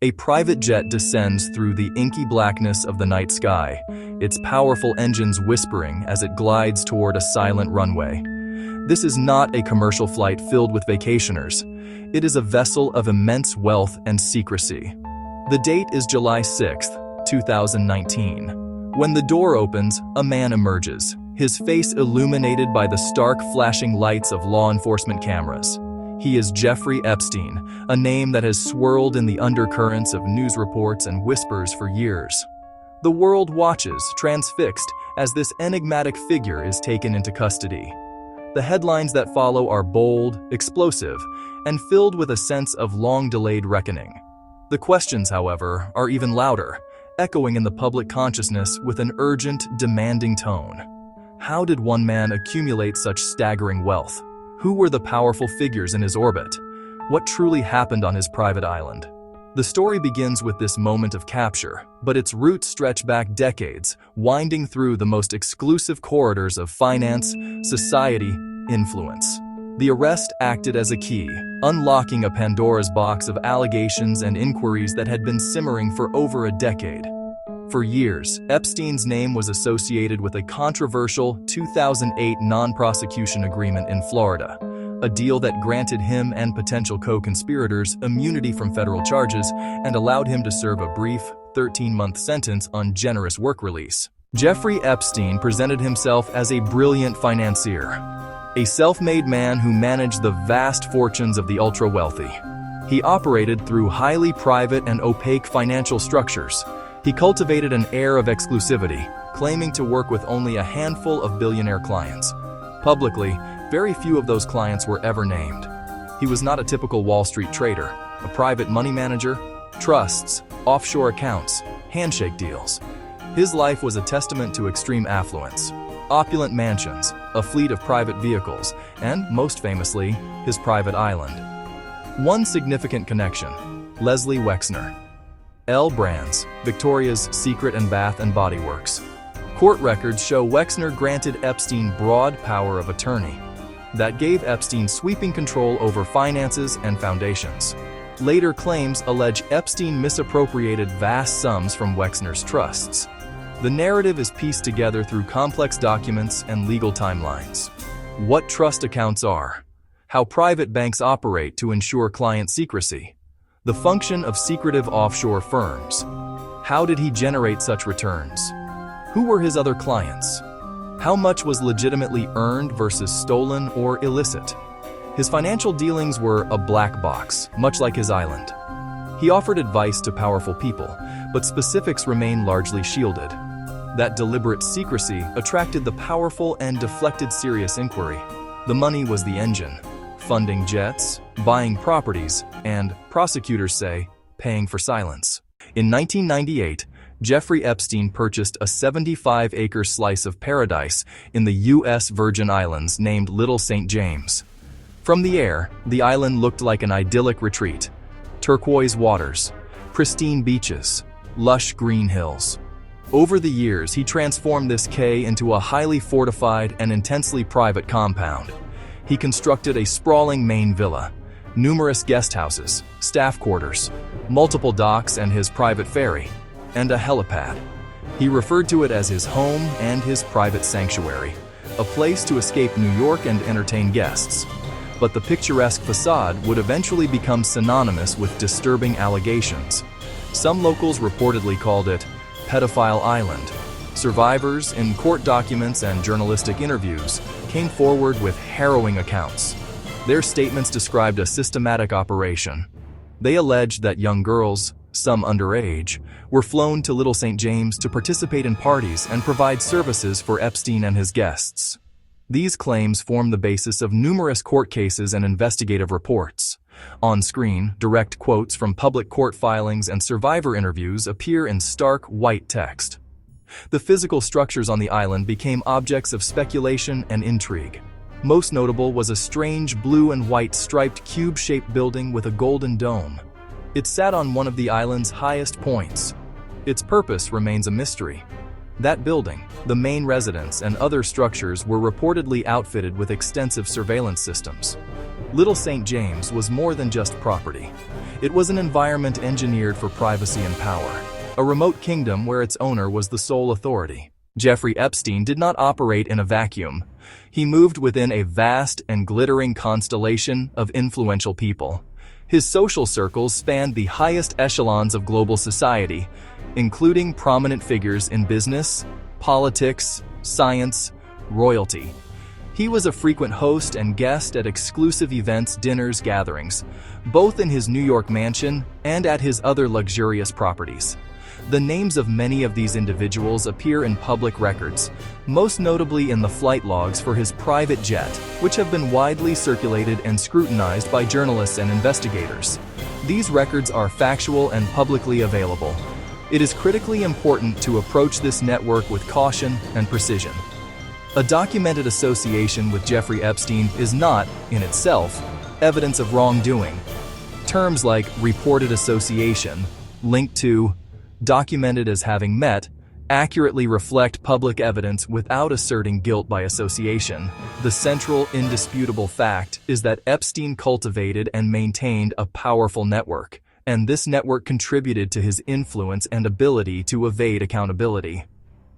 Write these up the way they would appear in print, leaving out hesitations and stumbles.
A private jet descends through the inky blackness of the night sky, its powerful engines whispering as it glides toward a silent runway. This is not a commercial flight filled with vacationers. It is a vessel of immense wealth and secrecy. The date is July 6, 2019. When the door opens, a man emerges, his face illuminated by the stark flashing lights of law enforcement cameras. He is Jeffrey Epstein, a name that has swirled in the undercurrents of news reports and whispers for years. The world watches, transfixed, as this enigmatic figure is taken into custody. The headlines that follow are bold, explosive, and filled with a sense of long-delayed reckoning. The questions, however, are even louder, echoing in the public consciousness with an urgent, demanding tone. How did one man accumulate such staggering wealth? Who were the powerful figures in his orbit? What truly happened on his private island? The story begins with this moment of capture, but its roots stretch back decades, winding through the most exclusive corridors of finance, society, influence. The arrest acted as a key, unlocking a Pandora's box of allegations and inquiries that had been simmering for over a decade. For years, Epstein's name was associated with a controversial 2008 non-prosecution agreement in Florida, a deal that granted him and potential co-conspirators immunity from federal charges and allowed him to serve a brief 13-month sentence on generous work release. Jeffrey Epstein presented himself as a brilliant financier, a self-made man who managed the vast fortunes of the ultra-wealthy. He operated through highly private and opaque financial structures. He cultivated an air of exclusivity, claiming to work with only a handful of billionaire clients. Publicly, very few of those clients were ever named. He was not a typical Wall Street trader, a private money manager, trusts, offshore accounts, handshake deals. His life was a testament to extreme affluence, opulent mansions, a fleet of private vehicles, and, most famously, his private island. One significant connection: Leslie Wexner. L. Brands, Victoria's Secret and Bath and Body Works. Court records show Wexner granted Epstein broad power of attorney. That gave Epstein sweeping control over finances and foundations. Later claims allege Epstein misappropriated vast sums from Wexner's trusts. The narrative is pieced together through complex documents and legal timelines. What trust accounts are, how private banks operate to ensure client secrecy, the function of secretive offshore firms. How did he generate such returns? Who were his other clients? How much was legitimately earned versus stolen or illicit? His financial dealings were a black box, much like his island. He offered advice to powerful people, but specifics remain largely shielded. That deliberate secrecy attracted the powerful and deflected serious inquiry. The money was the engine, funding jets, buying properties, and, prosecutors say, paying for silence. In 1998, Jeffrey Epstein purchased a 75-acre slice of paradise in the U.S. Virgin Islands named Little St. James. From the air, the island looked like an idyllic retreat. Turquoise waters, pristine beaches, lush green hills. Over the years, he transformed this cay into a highly fortified and intensely private compound. He constructed a sprawling main villa, numerous guest houses, staff quarters, multiple docks and his private ferry, and a helipad. He referred to it as his home and his private sanctuary, a place to escape New York and entertain guests. But the picturesque facade would eventually become synonymous with disturbing allegations. Some locals reportedly called it Pedophile Island. Survivors, in court documents and journalistic interviews, came forward with harrowing accounts. Their statements described a systematic operation. They alleged that young girls, some underage, were flown to Little St. James to participate in parties and provide services for Epstein and his guests. These claims form the basis of numerous court cases and investigative reports. On screen, direct quotes from public court filings and survivor interviews appear in stark white text. The physical structures on the island became objects of speculation and intrigue. Most notable was a strange blue and white striped cube-shaped building with a golden dome. It sat on one of the island's highest points. Its purpose remains a mystery. That building, the main residence, and other structures were reportedly outfitted with extensive surveillance systems. Little St. James was more than just property. It was an environment engineered for privacy and power, a remote kingdom where its owner was the sole authority. Jeffrey Epstein did not operate in a vacuum. He moved within a vast and glittering constellation of influential people. His social circles spanned the highest echelons of global society, including prominent figures in business, politics, science, royalty. He was a frequent host and guest at exclusive events, dinners, gatherings, both in his New York mansion and at his other luxurious properties. The names of many of these individuals appear in public records, most notably in the flight logs for his private jet, which have been widely circulated and scrutinized by journalists and investigators. These records are factual and publicly available. It is critically important to approach this network with caution and precision. A documented association with Jeffrey Epstein is not, in itself, evidence of wrongdoing. Terms like reported association, linked to, documented as having met, accurately reflect public evidence without asserting guilt by association. The central, indisputable fact is that Epstein cultivated and maintained a powerful network, and this network contributed to his influence and ability to evade accountability.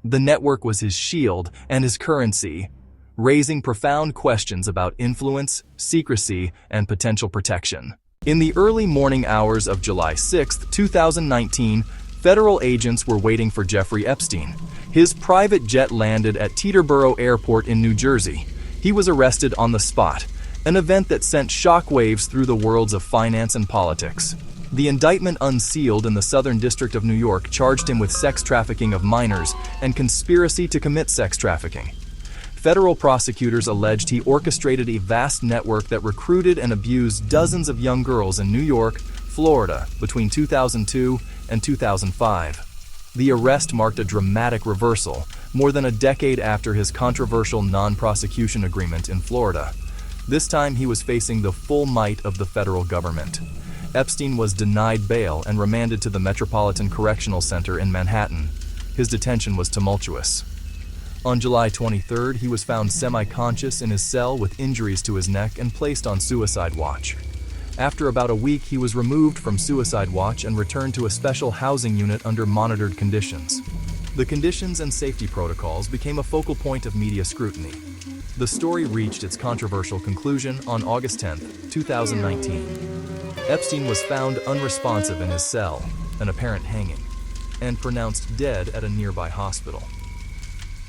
The network was his shield and his currency, raising profound questions about influence, secrecy, and potential protection. In the early morning hours of July 6, 2019, federal agents were waiting for Jeffrey Epstein. His private jet landed at Teterboro Airport in New Jersey. He was arrested on the spot, an event that sent shockwaves through the worlds of finance and politics. The indictment unsealed in the Southern District of New York charged him with sex trafficking of minors and conspiracy to commit sex trafficking. Federal prosecutors alleged he orchestrated a vast network that recruited and abused dozens of young girls in New York, Florida, between 2002 and 2005. The arrest marked a dramatic reversal, more than a decade after his controversial non-prosecution agreement in Florida. This time he was facing the full might of the federal government. Epstein was denied bail and remanded to the Metropolitan Correctional Center in Manhattan. His detention was tumultuous. On July 23rd, he was found semi-conscious in his cell with injuries to his neck and placed on suicide watch. After about a week, he was removed from suicide watch and returned to a special housing unit under monitored conditions. The conditions and safety protocols became a focal point of media scrutiny. The story reached its controversial conclusion on August 10, 2019. Epstein was found unresponsive in his cell, an apparent hanging, and pronounced dead at a nearby hospital.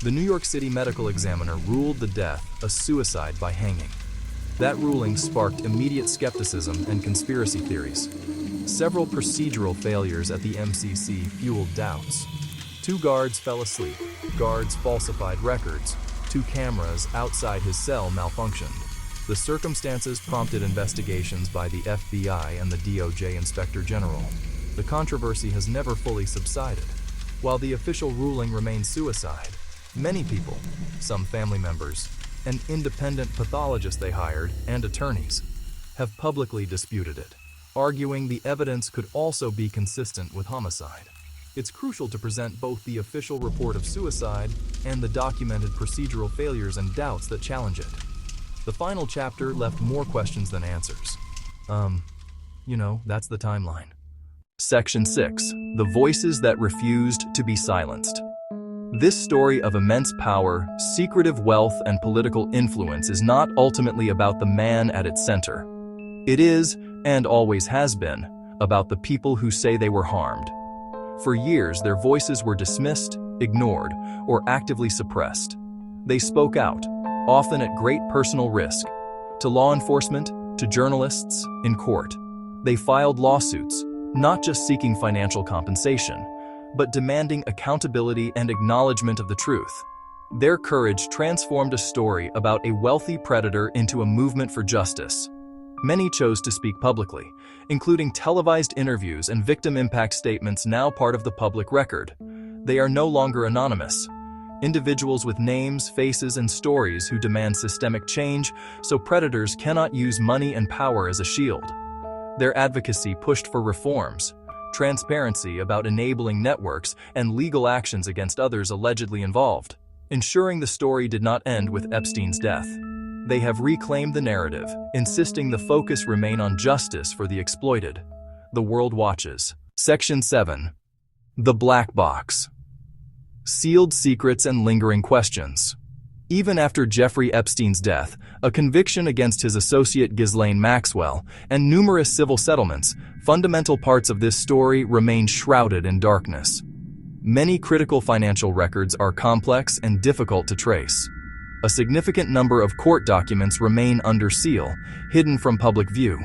The New York City medical examiner ruled the death a suicide by hanging. That ruling sparked immediate skepticism and conspiracy theories. Several procedural failures at the MCC fueled doubts. 2 guards fell asleep, guards falsified records, 2 cameras outside his cell malfunctioned. The circumstances prompted investigations by the FBI and the DOJ Inspector General. The controversy has never fully subsided. While the official ruling remains suicide, many people, some family members, and independent pathologists they hired, and attorneys, have publicly disputed it, arguing the evidence could also be consistent with homicide. It's crucial to present both the official report of suicide and the documented procedural failures and doubts that challenge it. The final chapter left more questions than answers. That's the timeline. Section 6. The Voices That Refused to Be Silenced. This story of immense power, secretive wealth, and political influence is not ultimately about the man at its center. It is, and always has been, about the people who say they were harmed. For years, their voices were dismissed, ignored, or actively suppressed. They spoke out, often at great personal risk, to law enforcement, to journalists, in court. They filed lawsuits, not just seeking financial compensation, but demanding accountability and acknowledgement of the truth. Their courage transformed a story about a wealthy predator into a movement for justice. Many chose to speak publicly, including televised interviews and victim impact statements now part of the public record. They are no longer anonymous. Individuals with names, faces, and stories who demand systemic change, so predators cannot use money and power as a shield. Their advocacy pushed for reforms, transparency about enabling networks, and legal actions against others allegedly involved, ensuring the story did not end with Epstein's death. they have reclaimed the narrative, insisting the focus remain on justice for the exploited. The world watches. Section 7. The Black Box. Sealed secrets and lingering questions. Even after Jeffrey Epstein's death, a conviction against his associate Ghislaine Maxwell, and numerous civil settlements, fundamental parts of this story remain shrouded in darkness. Many critical financial records are complex and difficult to trace. A significant number of court documents remain under seal, hidden from public view.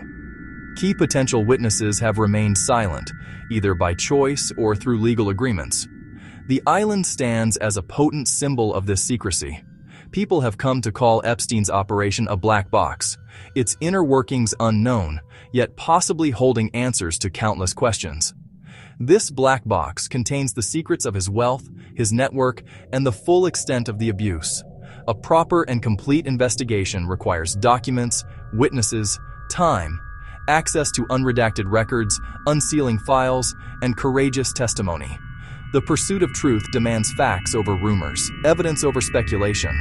Key potential witnesses have remained silent, either by choice or through legal agreements. The island stands as a potent symbol of this secrecy. People have come to call Epstein's operation a black box, its inner workings unknown, yet possibly holding answers to countless questions. This black box contains the secrets of his wealth, his network, and the full extent of the abuse. A proper and complete investigation requires documents, witnesses, time, access to unredacted records, unsealing files, and courageous testimony. The pursuit of truth demands facts over rumors, evidence over speculation.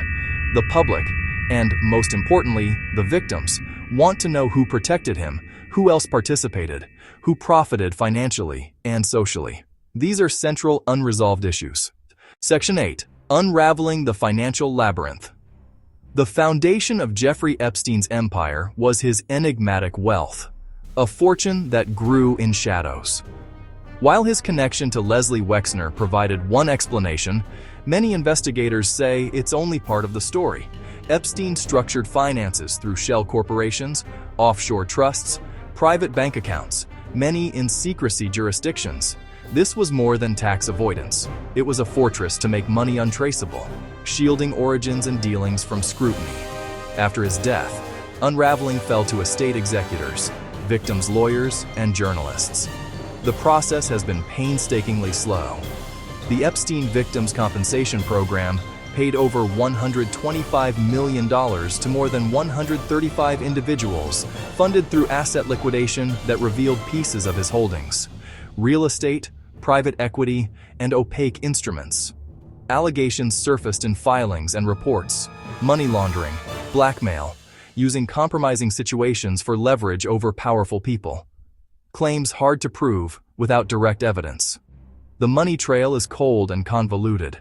The public, and most importantly, the victims, want to know who protected him, who else participated, who profited financially and socially. These are central unresolved issues. Section 8. Unraveling the Financial Labyrinth. The foundation of Jeffrey Epstein's empire was his enigmatic wealth, a fortune that grew in shadows. While his connection to Leslie Wexner provided one explanation, many investigators say it's only part of the story. Epstein structured finances through shell corporations, offshore trusts, private bank accounts, many in secrecy jurisdictions. This was more than tax avoidance. It was a fortress to make money untraceable, shielding origins and dealings from scrutiny. After his death, unraveling fell to estate executors, victims' lawyers, and journalists. The process has been painstakingly slow. The Epstein Victims Compensation Program paid over $125 million to more than 135 individuals, funded through asset liquidation that revealed pieces of his holdings: real estate, private equity, and opaque instruments. Allegations surfaced in filings and reports: money laundering, blackmail, using compromising situations for leverage over powerful people. Claims hard to prove without direct evidence. The money trail is cold and convoluted.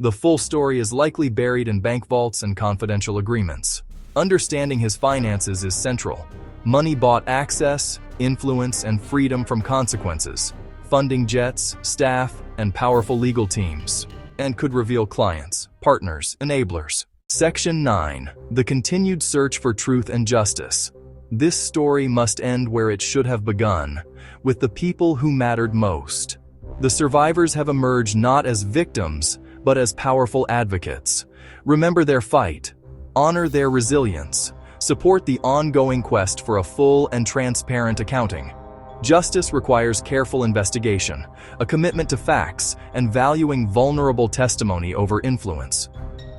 The full story is likely buried in bank vaults and confidential agreements. Understanding his finances is central. Money bought access, influence, and freedom from consequences, funding jets, staff, and powerful legal teams, and could reveal clients, partners, enablers. Section 9. The continued search for truth and justice. This story must end where it should have begun, with the people who mattered most. The survivors have emerged not as victims, but as powerful advocates. Remember their fight, honor their resilience, support the ongoing quest for a full and transparent accounting. Justice requires careful investigation, a commitment to facts, and valuing vulnerable testimony over influence.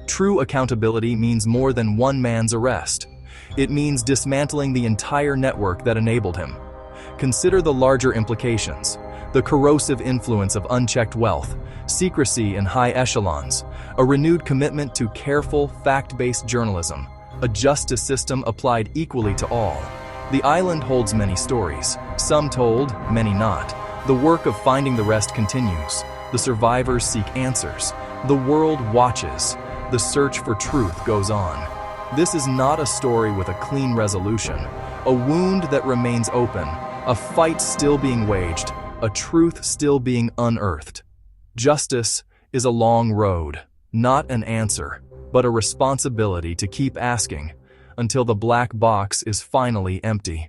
True accountability means more than one man's arrest. It means dismantling the entire network that enabled him. Consider the larger implications: the corrosive influence of unchecked wealth, secrecy in high echelons, a renewed commitment to careful, fact-based journalism, a justice system applied equally to all. The island holds many stories, some told, many not. The work of finding the rest continues. The survivors seek answers. The world watches. The search for truth goes on. This is not a story with a clean resolution, a wound that remains open, a fight still being waged, a truth still being unearthed. Justice is a long road, not an answer, but a responsibility to keep asking until the black box is finally empty.